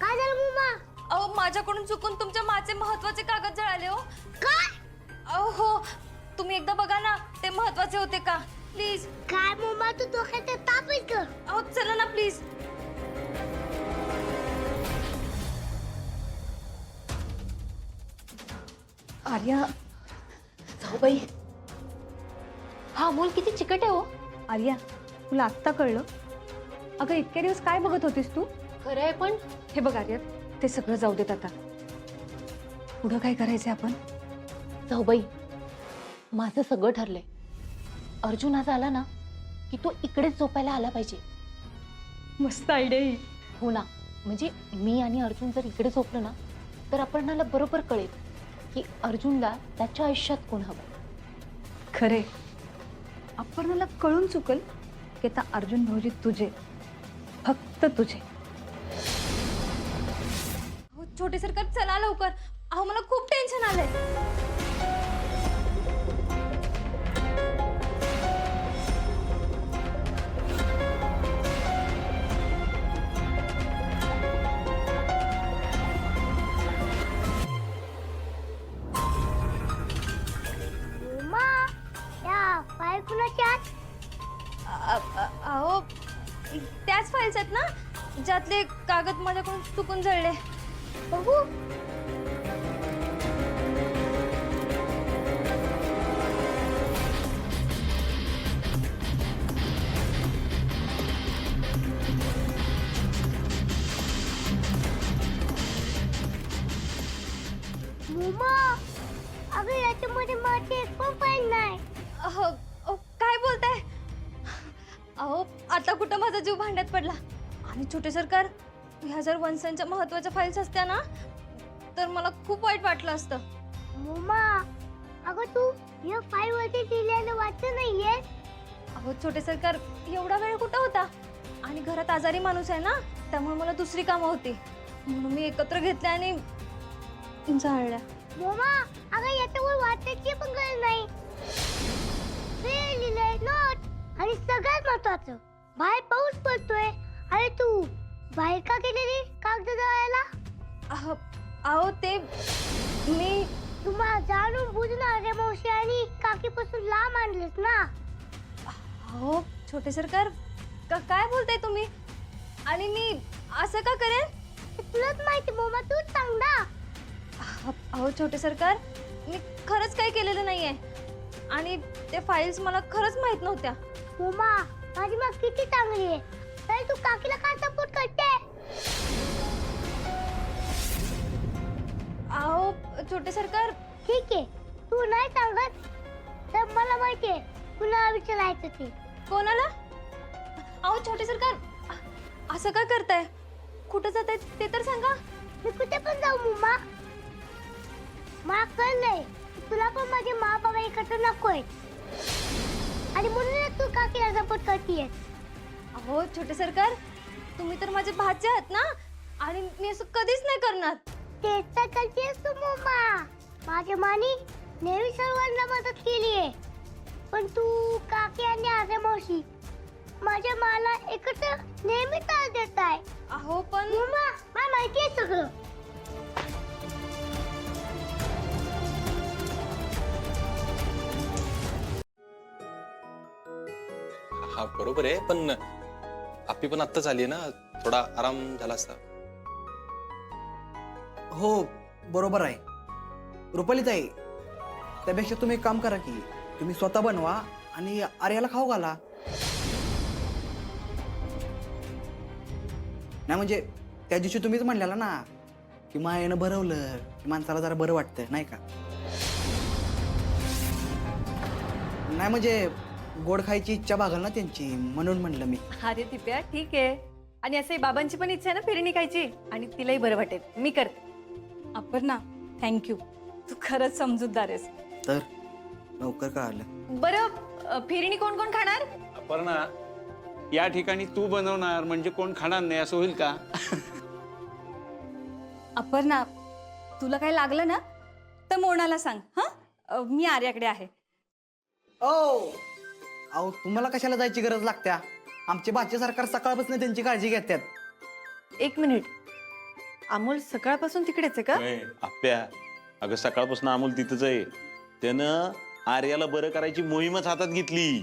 [SPEAKER 5] काय झालं मुमा?
[SPEAKER 4] अहो माझ्याकडून चुकून तुमच्या माचे महत्वाचे कागद जळाले हो.
[SPEAKER 5] काय?
[SPEAKER 4] अहो हो, तुम्ही एकदा बघा ना ते महत्वाचे होते का, प्लीज.
[SPEAKER 5] काय मुमा, तू डोक्यात तापच कर.
[SPEAKER 4] अहो चला ना प्लीज.
[SPEAKER 1] आर्या,
[SPEAKER 2] जाऊ बाई, हा अमोल किती चिकट आहे हो.
[SPEAKER 1] आर्या, तुला आत्ता कळलं? अगं इतके दिवस काय बघत होतीस तू?
[SPEAKER 2] खरं आहे, पण
[SPEAKER 1] हे बघ आर्या, ते सगळं जाऊ देत आता. पुढं काय करायचंय आपण?
[SPEAKER 2] जाऊ बाई, माझं सगळं ठरलंय. अर्जुन आज आला ना की तो इकडेच झोपायला आला पाहिजे.
[SPEAKER 1] मस्त आयडिया ही.
[SPEAKER 2] हो ना, म्हणजे मी आणि अर्जुन जर इकडे झोपलो ना तर आपणाला बरोबर कळेल की अर्जुनला त्याच्या आयुष्यात कोण हवं.
[SPEAKER 1] खरे, अपर्णाला कळून चुकल की आता अर्जुन भाऊजी तुझे, फक्त तुझे.
[SPEAKER 4] अहो छोटे सरकार चला लवकर. अहो मला खूप टेन्शन आलंय.
[SPEAKER 5] मुमा, या फाईल कुणाच्या आहेत?
[SPEAKER 4] अहो त्याच फाईल्स आहेत ना ज्यातले कागद माझ्याकडून चुकून जळले.
[SPEAKER 5] बघू. मुमा, अगं याच्यामध्ये माझी एक पण फाईल नाही.
[SPEAKER 4] काय बोलताय? अहो आता कुठं माझा जीव भांड्यात पडला. आणि छोटे सरकार, ह्या जर वंशांच्या महत्वाच्या फाईल्स असत्या ना तर मला खूप वाईट वाटलं असतं.
[SPEAKER 5] मुमा, अगं तू या फाईल वरती लिहिलेलं वाचलं नाहीये?
[SPEAKER 4] अहो छोटे सरकार, एवढा वेळ कुठं होता? आणि घरात आजारी माणूस आहे ना, त्यामुळे मला दुसरी कामं होती, म्हणून मी एकत्र घेतल्या आणि जाळल्या.
[SPEAKER 5] मुमा, अगं याच्यावर वाचायची पण गरज नाही. हे लिहिलंय नोट. आणि सगळ्यात महत्वाचं, बाहेर पाऊस पडतोय आणि तू बाहेर का गेलेली कागद जळायला?
[SPEAKER 4] अहो ते मी
[SPEAKER 5] तुम्हाला जाणून बुजून आर्या मावशी आणि काकीपासून लांब आणलेस ना.
[SPEAKER 4] अहो छोटे सरकार, काय बोलताय तुम्ही? आणि मी असं का करेन?
[SPEAKER 5] तुलाच माहिती मुमा, तूच सांग ना.
[SPEAKER 4] अहो छोटे सरकार, मी खरंच काही केलेलं नाहीये आणि ते फाईल्स मला खरंच माहित नव्हत्या.
[SPEAKER 5] मुमा, माझी मग किती चांगली आहे, तरी तू काकीला का सपोर्ट करते?
[SPEAKER 4] अहो छोटे सरकार,
[SPEAKER 5] ठीक आहे, तू नाही सांगत तर मला माहितीये कुणाला विचारायचं ते.
[SPEAKER 4] कोणाला? अहो छोटे सरकार, असं का करताय? कुठं जाताय ते तर सांगा.
[SPEAKER 5] मी कुठे पण जाऊ मुमा. मला कळलंय तुला पण माझे मा बाबा एकत्र नकोय आणि म्हणूनच तू काकीला सपोर्ट करतीये.
[SPEAKER 4] अहो छोटे सरकार, तुम्ही तर माझे भाचे आहात ना, आणि मी असं कधीच नाही करणार.
[SPEAKER 5] तेच तर करतेस तू मुमा. माझ्या मानी नेहमी सर्वांना मदत केली आहे, पण तू काकी आणि आर्या मावशी माझ्या माला एकत्र नेहमी त्रास देत आहे.
[SPEAKER 4] अहो पण
[SPEAKER 5] मुमा, मला माहिती आहे सगळं.
[SPEAKER 3] हा बरोबर आहे, पण आपली पण आत्ताच आली ना, थोडा आराम झाला असता.
[SPEAKER 6] हो बरोबर आहे रुपालीताई. त्यापेक्षा तुम्ही एक काम करा की तुम्ही स्वतः बनवा आणि आर्याला खाऊ घाला. नाही म्हणजे त्या दिवशी तुम्हीच म्हणलेला ना की मायेनं भरवलं की माणसाला जरा बरं वाटतं, नाही का? नाही म्हणजे गोड खायची इच्छा भागल ना त्यांची, म्हणून म्हणलं मी.
[SPEAKER 10] अरे दिप्या, ठीक आहे. आणि असे बाबांची पण इच्छा आहे ना फिरणी खायची, आणि तिलाही बरं वाटेल. मी करते.
[SPEAKER 1] अपर्णा, थँक्यू. तू खरंच समजूतदार आहेस.
[SPEAKER 6] तर लवकर कळालं.
[SPEAKER 10] बरं फेरीने कोण कोण खाणार?
[SPEAKER 7] अपर्णा, या ठिकाणी तू बनवणार म्हणजे कोण खाणार नाही असं होईल का?
[SPEAKER 1] अपर्णा, तुला काय लागलं ना तर मोनाला सांग. हा, मी आर्याकडे आहे.
[SPEAKER 6] अहो तुम्हाला कशाला जायची गरज लागत्या? आमचे भाचे सरकार सकाळपासून त्यांची काळजी घेतात.
[SPEAKER 10] एक मिनिट, अमोल सकाळपासून तिकडेच आहे का?
[SPEAKER 12] आप्या, अगं सकाळपासून अमोल तिथंच आहे. त्यानं आर्याला बरं करायची मोहीमच हातात घेतली.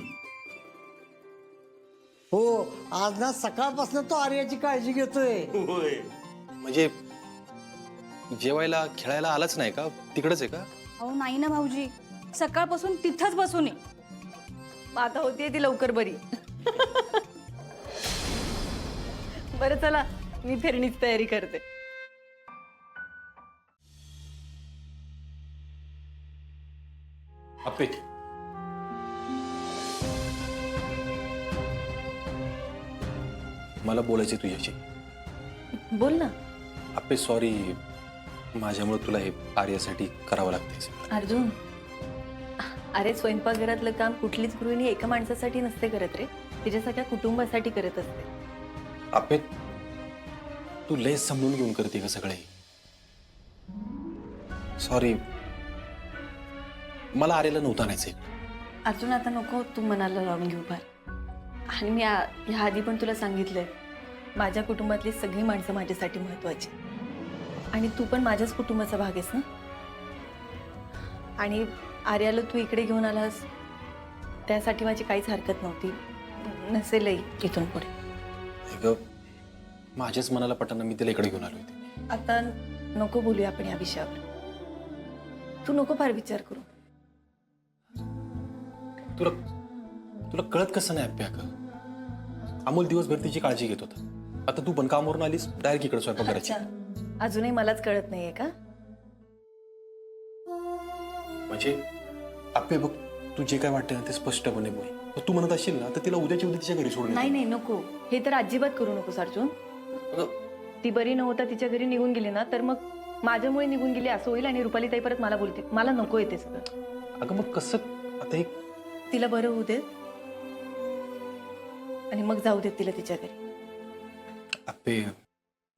[SPEAKER 11] हो, आज ना सकाळपासून तो आर्याची काळजी घेतोय.
[SPEAKER 3] म्हणजे जेवायला खेळायला आलाच नाही का? तिकडच आहे का?
[SPEAKER 1] अहो नाही ना भाऊजी, सकाळपासून तिथंच बसून आहे.
[SPEAKER 10] आता होतीये ती लवकर बरी. बरं चला, मी फेरणीची तयारी करते.
[SPEAKER 3] अप्पे, मला बोलायचे तुझ्याशी.
[SPEAKER 10] बोल ना.
[SPEAKER 3] अप्पे सॉरी, माझ्यामुळे तुला हे कार्यासाठी करावं लागतंय.
[SPEAKER 10] अर्जुन, अरे स्वयंपाकघरातलं काम कुठलीच गृहिणी एका माणसासाठी नसते करत रे, तिच्या सगळ्या कुटुंबासाठी करत असते.
[SPEAKER 3] अप्पे, तू लय समजून घेऊन करते का सगळे? सॉरी, मला आर्याला नव्हतं आणायचं.
[SPEAKER 10] अर्जुन आता नको तू मनाला लावून घेऊ फार. आणि मी ह्या आधी पण तुला सांगितलंय, माझ्या कुटुंबातली सगळी माणसं माझ्यासाठी महत्वाची. आणि तू पण माझ्याच कुटुंबाचा भाग आहेस ना. आणि आर्याला तू इकडे घेऊन आलास त्यासाठी माझी काहीच हरकत नव्हती, नसेलही इथून पुढे.
[SPEAKER 3] माझ्याच मनाला पटाना मी तिला इकडे घेऊन आलो होते.
[SPEAKER 10] आता नको बोलूया आपण या विषयावर. तू नको फार विचार करू.
[SPEAKER 3] तुला तुला कळत कसं नाही अप्प्या? का अमोल दिवसभर तिची काळजी घेत होता. आता तू पण कामावरून आलीस डायरेक्ट इकडे स्वयंपाक करायची.
[SPEAKER 10] अजूनही मलाच कळत नाहीये का?
[SPEAKER 3] म्हणजे अप्पे बघ, तू जे काय वाटतं ना ते स्पष्टपणे बोल. तू म्हणत असशील ना तर तिला उद्याच्या उद्या तिच्या घरी सोडून
[SPEAKER 10] नाही नाही नको, हे तर अजिबात करू नकोस अर्जुन. ती बरी नव्हता तिच्या घरी निघून गेली ना तर मग माझ्यामुळे निघून गेली असं होईल आणि रुपाली ताई परत मला बोलते. मला नको येते सगळं.
[SPEAKER 3] अगं मग कसं? आता एक
[SPEAKER 10] तिला बरं होऊ देत आणि मग जाऊ देत तिला तिच्या घरी.
[SPEAKER 3] अप्पे,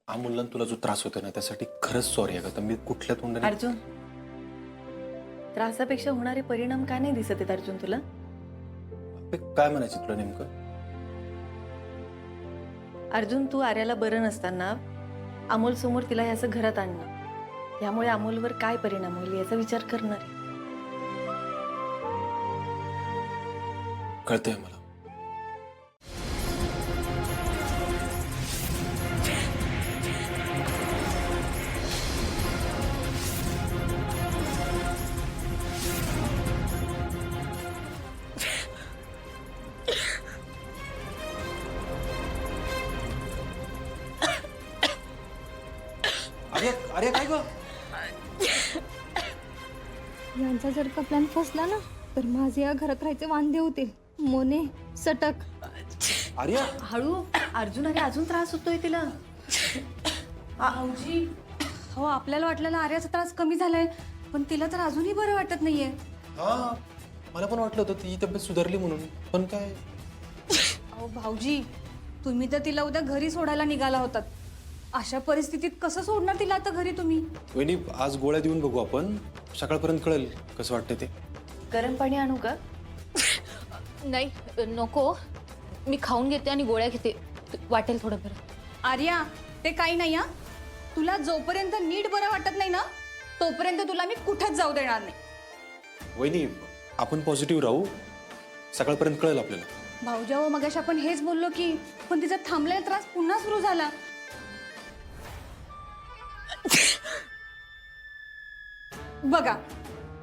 [SPEAKER 3] अमोलला तुला जो त्रास होतो ना त्यासाठी खरंच सॉरी आहे. का मी कुठल्या तोंडाने?
[SPEAKER 10] अर्जुन, त्रासापेक्षा होणारे परिणाम काय नाही दिसत आहेत अर्जुन तुला?
[SPEAKER 3] अप्पे, काय म्हणायचं तुला नेमकं?
[SPEAKER 10] अर्जुन, तू आर्याला बरं नसताना अमोल समोर तिला हे असं घरात आणणं, यामुळे अमोलवर काय परिणाम होईल याचा विचार करणार आहे.
[SPEAKER 3] कळतंय मला. अरे काय गं?
[SPEAKER 4] यांचा जर का प्लॅन फसला ना तर माझे या घरात राहायचे वांदे होतील. मोने सटक.
[SPEAKER 3] आर्या,
[SPEAKER 10] हळू अर्जुन, अरे अजून त्रास होतोय तिला.
[SPEAKER 1] भाऊजी, हो आपल्याला वाटलेला आर्याचा त्रास कमी झालाय पण तिला तर अजूनही बरं वाटत नाहीये.
[SPEAKER 3] हा, मला पण वाटलं होतं ती तब्येत सुधारली म्हणून, पण काय?
[SPEAKER 1] अहो भाऊजी, तुम्ही तर तिला उद्या घरी सोडायला निघाला होतात. अशा परिस्थितीत कसं सोडणार तिला आता घरी तुम्ही?
[SPEAKER 3] वहिनी, आज गोळ्या देऊन बघू आपण, सकाळपर्यंत कळेल कसं वाटतं ते.
[SPEAKER 10] गरम पाणी आणू का?
[SPEAKER 2] नाही नको, मी खाऊन घेते आणि गोळ्या घेते, वाटेल थोडं बरं.
[SPEAKER 1] आर्या, ते काही नाही हा. तुला जोपर्यंत नीट बरं वाटत नाही ना तोपर्यंत तुला मी कुठंच जाऊ देणार नाही.
[SPEAKER 3] वहिनी, आपण पॉझिटिव्ह राहू, सकाळपर्यंत कळेल आपल्याला.
[SPEAKER 1] भाऊजा, मगाशी आपण हेच बोललो की, पण तिचा थांबलेला त्रास पुन्हा सुरू झाला. बघा,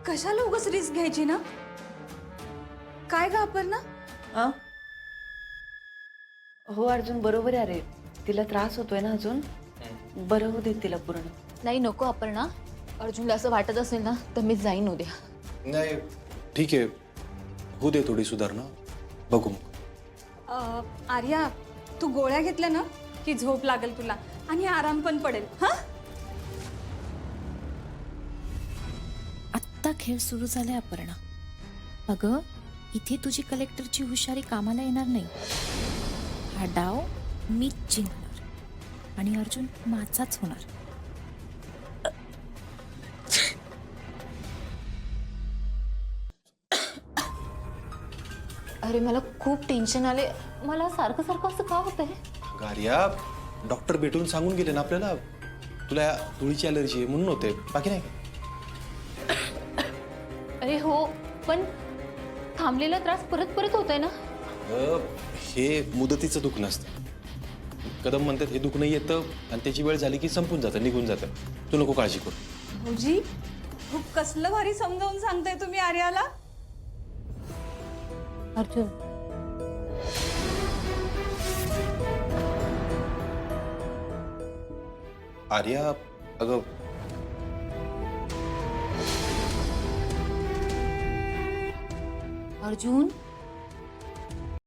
[SPEAKER 1] कशाला उगाच रिस्क घ्यायची ना? काय ग अपर्णा?
[SPEAKER 10] हा, हो अर्जुन बरोबर आहे. अरे तिला त्रास होतोय ना अजून, बरं होऊ देत तिला पूर्ण.
[SPEAKER 2] नाही नको अपर्णा, अर्जुनला असं वाटत असेल ना तर मी जाईन उद्या.
[SPEAKER 3] नाही ठीक आहे, होऊ दे थोडी सुधारणा, बघू मग.
[SPEAKER 1] आर्या, तू गोळ्या घेतल्या ना की झोप लागेल तुला आणि आराम पण पडेल. हा,
[SPEAKER 14] आता खेळ सुरू झालाय अपर्णा. अगं इथे तुझी कलेक्टरची हुशारी कामाला येणार नाही. हा डाव मीच जिंकणार आणि अर्जुन माझाच होणार.
[SPEAKER 2] अरे मला खूप टेन्शन आले. मला सारखं सारखं असं का होतंय?
[SPEAKER 3] गार्या डॉक्टर भेटून सांगून गेले ना आपल्याला तुला धुळीची अलर्जी आहे म्हणून होते, बाकी नाही का?
[SPEAKER 2] अरे हो, पण थांबलेला त्रास परत परत होतोय ना.
[SPEAKER 3] हे मुदतीचं दुखणं असतं. कदम म्हणतात हे दुखणं येतं आणि त्याची वेळ झाली की संपून जातं, निघून जातं. तू नको काळजी करू.
[SPEAKER 1] भाऊजी खूप कसलं भारी समजावून सांगताय तुम्ही आर्याला.
[SPEAKER 2] अर्जुन
[SPEAKER 3] आर्या अगं
[SPEAKER 2] अर्जुन